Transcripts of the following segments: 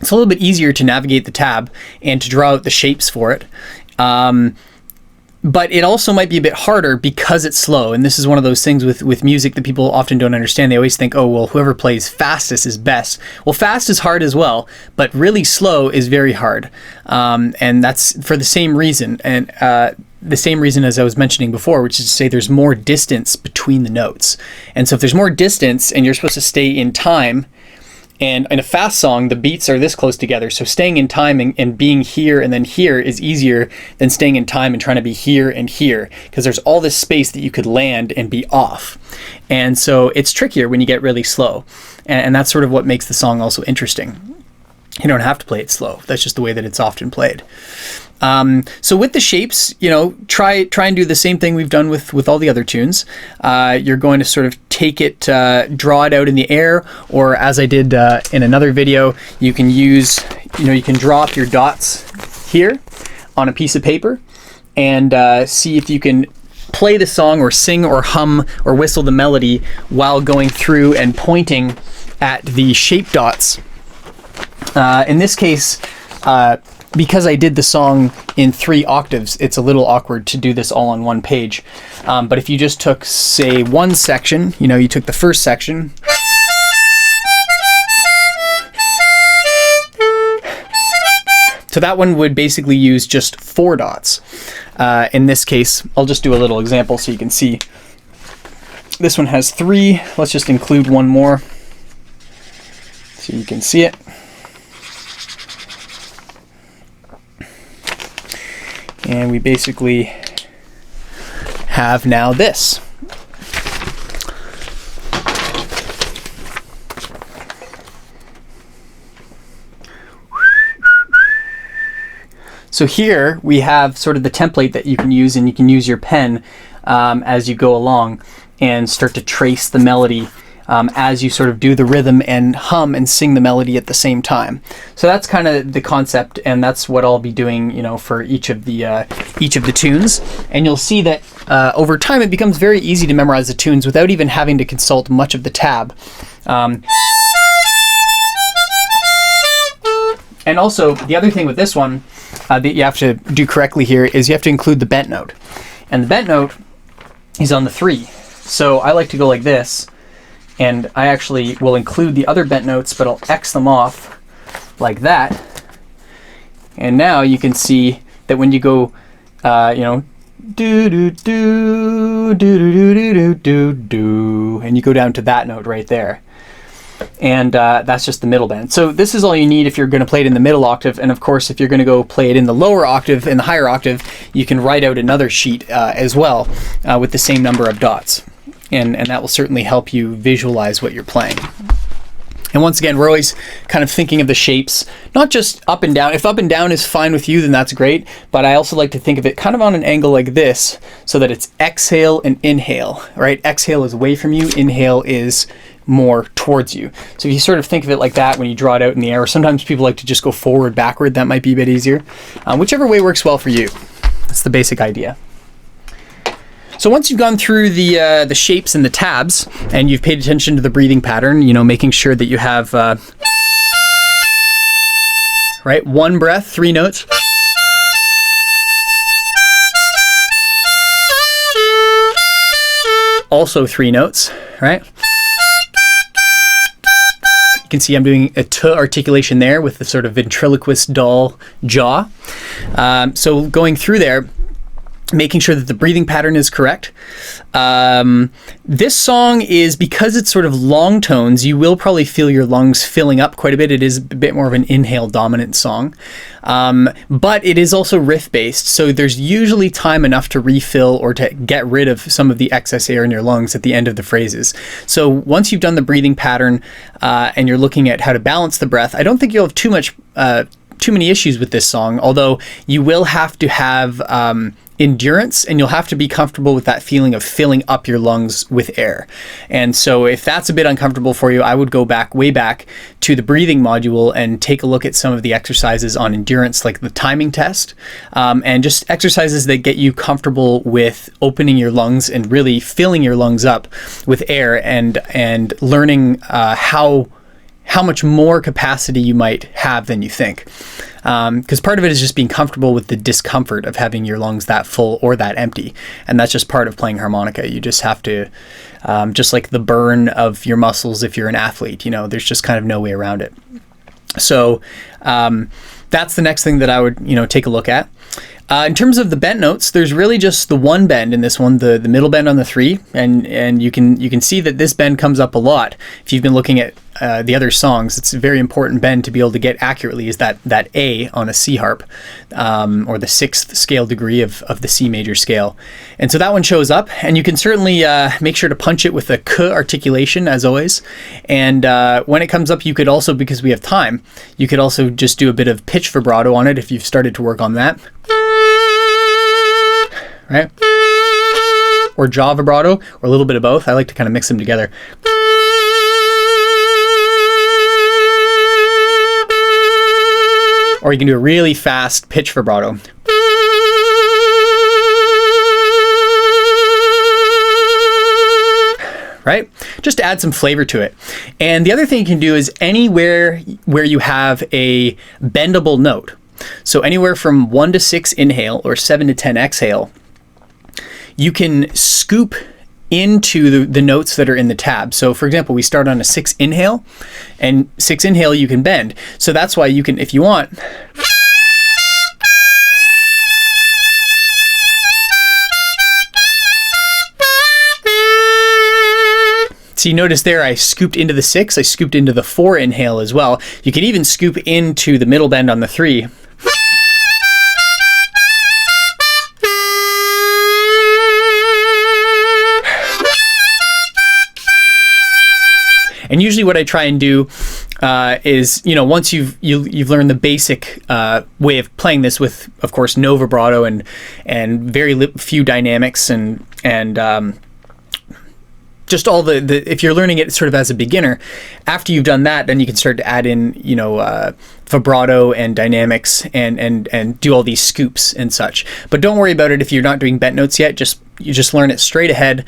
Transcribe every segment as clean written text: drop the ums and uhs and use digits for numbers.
it's a little bit easier to navigate the tab and to draw out the shapes for it. But it also might be a bit harder because it's slow. And this is one of those things with music that people often don't understand. They always think, oh, well, whoever plays fastest is best. Well, fast is hard as well, but really slow is very hard. And that's for the same reason. And the same reason as I was mentioning before, which is to say there's more distance between the notes. And so if there's more distance and you're supposed to stay in time, and in a fast song, the beats are this close together. So staying in time and being here and then here is easier than staying in time and trying to be here and here, because there's all this space that you could land and be off. And so it's trickier when you get really slow. And that's sort of what makes the song also interesting. You don't have to play it slow. That's just the way that it's often played. So with the shapes, you know, try and do the same thing we've done with all the other tunes. You're going to sort of take it, draw it out in the air, or as I did in another video, you can use, you can draw up your dots here on a piece of paper and see if you can play the song or sing or hum or whistle the melody while going through and pointing at the shape dots. In this case, because I did the song in 3 octaves, it's a little awkward to do this all on one page. But if you just took, say, one section, you took the first section, so that one would basically use just 4 dots. In this case, I'll just do a little example so you can see. This one has 3. Let's just include one more so you can see it. And we basically have now this. So here we have sort of the template that you can use, and you can use your pen as you go along and start to trace the melody as you sort of do the rhythm and hum and sing the melody at the same time. So that's kind of the concept, and that's what I'll be doing, for each of the tunes. And you'll see that over time it becomes very easy to memorize the tunes without even having to consult much of the tab. And also, the other thing with this one that you have to do correctly here is you have to include the bent note. And the bent note is on the 3. So I like to go like this, and I actually will include the other bent notes, but I'll X them off like that. And now you can see that when you go, do do do do do do do do do, and you go down to that note right there. And that's just the middle bend. So this is all you need if you're going to play it in the middle octave. And of course, if you're going to go play it in the lower octave, in the higher octave, you can write out another sheet as well with the same number of dots. And that will certainly help you visualize what you're playing. And once again, we're always kind of thinking of the shapes, not just up and down. If up and down is fine with you, then that's great. But I also like to think of it kind of on an angle like this, so that it's exhale and inhale, right? Exhale is away from you, inhale is more towards you. So if you sort of think of it like that when you draw it out in the air, or sometimes people like to just go forward, backward, that might be a bit easier. Whichever way works well for you. That's the basic idea. So once you've gone through the shapes and the tabs, and you've paid attention to the breathing pattern, making sure that you have, right, 1 breath, 3 notes. Also 3 notes, right? You can see I'm doing a t articulation there with the sort of ventriloquist doll jaw. So going through there, making sure that the breathing pattern is correct. This song is, because it's sort of long tones, you will probably feel your lungs filling up quite a bit. It is a bit more of an inhale dominant song. But it is also riff based, so there's usually time enough to refill or to get rid of some of the excess air in your lungs at the end of the phrases. So once you've done the breathing pattern and you're looking at how to balance the breath, I don't think you'll have too many issues with this song, although you will have to have endurance, and you'll have to be comfortable with that feeling of filling up your lungs with air. And so if that's a bit uncomfortable for you, I would go way back to the breathing module and take a look at some of the exercises on endurance, like the timing test, and just exercises that get you comfortable with opening your lungs and really filling your lungs up with air, and learning how how much more capacity you might have than you think. Because part of it is just being comfortable with the discomfort of having your lungs that full or that empty. And that's just part of playing harmonica. You just have to, just like the burn of your muscles if you're an athlete, you know, there's just kind of no way around it. So that's the next thing that I would, you know, take a look at. In terms of the bent notes, there's really just the one bend in this one, the middle bend on the 3, and you can see that this bend comes up a lot. If you've been looking at the other songs, it's a very important bend to be able to get accurately, is that A on a C harp, or the 6th scale degree of the C major scale. And so that one shows up, and you can certainly make sure to punch it with a K articulation, as always. And when it comes up, you could also, because we have time, you could also just do a bit of pitch vibrato on it if you've started to work on that. Right? Or jaw vibrato, or a little bit of both. I like to kind of mix them together. Or you can do a really fast pitch vibrato. Right? Just to add some flavor to it. And the other thing you can do is anywhere where you have a bendable note. So anywhere from 1 to 6 inhale or 7 to 10 exhale, you can scoop into the notes that are in the tab. So for example, we start on a 6 inhale, and 6 inhale you can bend. So that's why you can, if you want, so you notice there I scooped into the 6, I scooped into the 4 inhale as well. You can even scoop into the middle bend on the 3. And usually what I try and do is, you know, once you've learned the basic way of playing this with, of course, no vibrato and very few dynamics and just all the if you're learning it sort of as a beginner, after you've done that, then you can start to add in, you know, vibrato and dynamics and do all these scoops and such. But don't worry about it if you're not doing bent notes yet. You just learn it straight ahead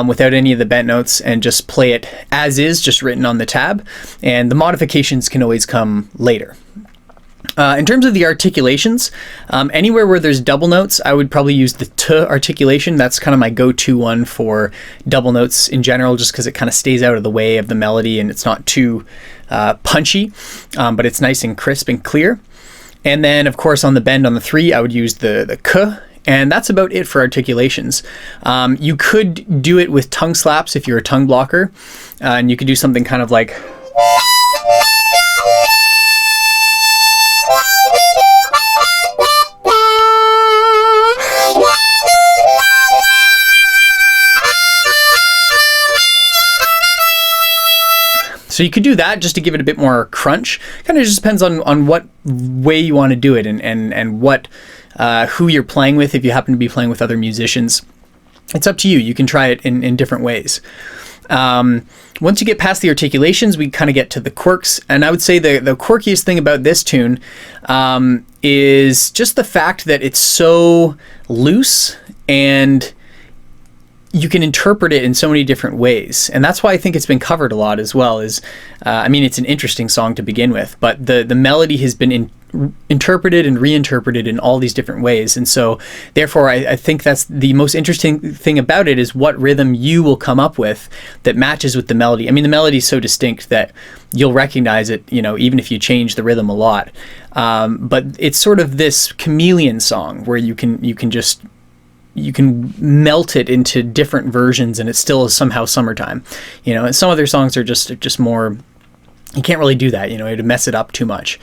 without any of the bent notes, and just play it as is, just written on the tab. And the modifications can always come later. In terms of the articulations, anywhere where there's double notes, I would probably use the T articulation. That's kind of my go-to one for double notes in general, just because it kind of stays out of the way of the melody and it's not too punchy, but it's nice and crisp and clear. And then, of course, on the bend on the 3, I would use the K. And that's about it for articulations. You could do it with tongue slaps if you're a tongue blocker, and you could do something kind of like... So you could do that just to give it a bit more crunch. Kind of just depends on what way you want to do it and what who you're playing with. If you happen to be playing with other musicians, it's up to you. You can try it in different ways. Once you get past the articulations, we kind of get to the quirks. And I would say the quirkiest thing about this tune is just the fact that it's so loose and you can interpret it in so many different ways. And that's why I think it's been covered a lot as well. I mean, it's an interesting song to begin with, but the melody has been interpreted and reinterpreted in all these different ways. And so therefore, I think that's the most interesting thing about it, is what rhythm you will come up with that matches with the melody. I mean, the melody is so distinct that you'll recognize it, you know, even if you change the rhythm a lot. But it's sort of this chameleon song where you can melt it into different versions and it still is somehow summertime, you know. And some other songs are just more, you can't really do that, you know, it'd mess it up too much.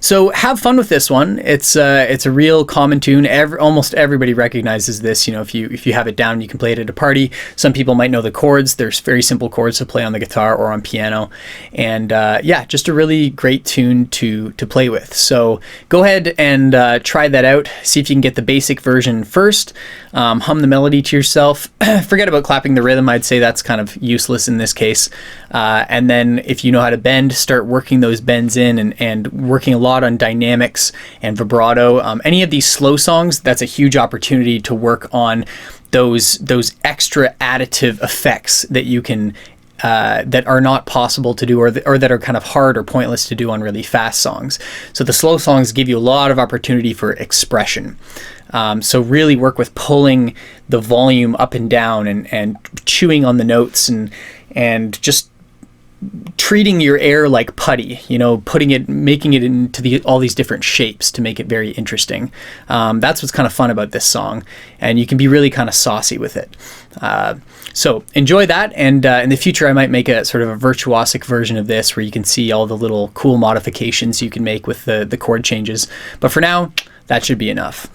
So have fun with this one. It's a real common tune. Almost everybody recognizes this. You know, if you have it down, you can play it at a party. Some people might know the chords. There's very simple chords to play on the guitar or on piano. And yeah, just a really great tune to play with. So go ahead and try that out. See if you can get the basic version first. Hum the melody to yourself. Forget about clapping the rhythm. I'd say that's kind of useless in this case. And then if you know how to bend, start working those bends in and working a lot on dynamics and vibrato. Any of these slow songs, that's a huge opportunity to work on those extra additive effects that you can that are not possible to do, or that are kind of hard or pointless to do on really fast songs. So the slow songs give you a lot of opportunity for expression. So really work with pulling the volume up and down, and chewing on the notes, and just treating your air like putty, making it into all these different shapes to make it very interesting. That's what's kind of fun about this song, and you can be really kind of saucy with it. So enjoy that, and in the future I might make a sort of a virtuosic version of this where you can see all the little cool modifications you can make with the chord changes. But for now, that should be enough.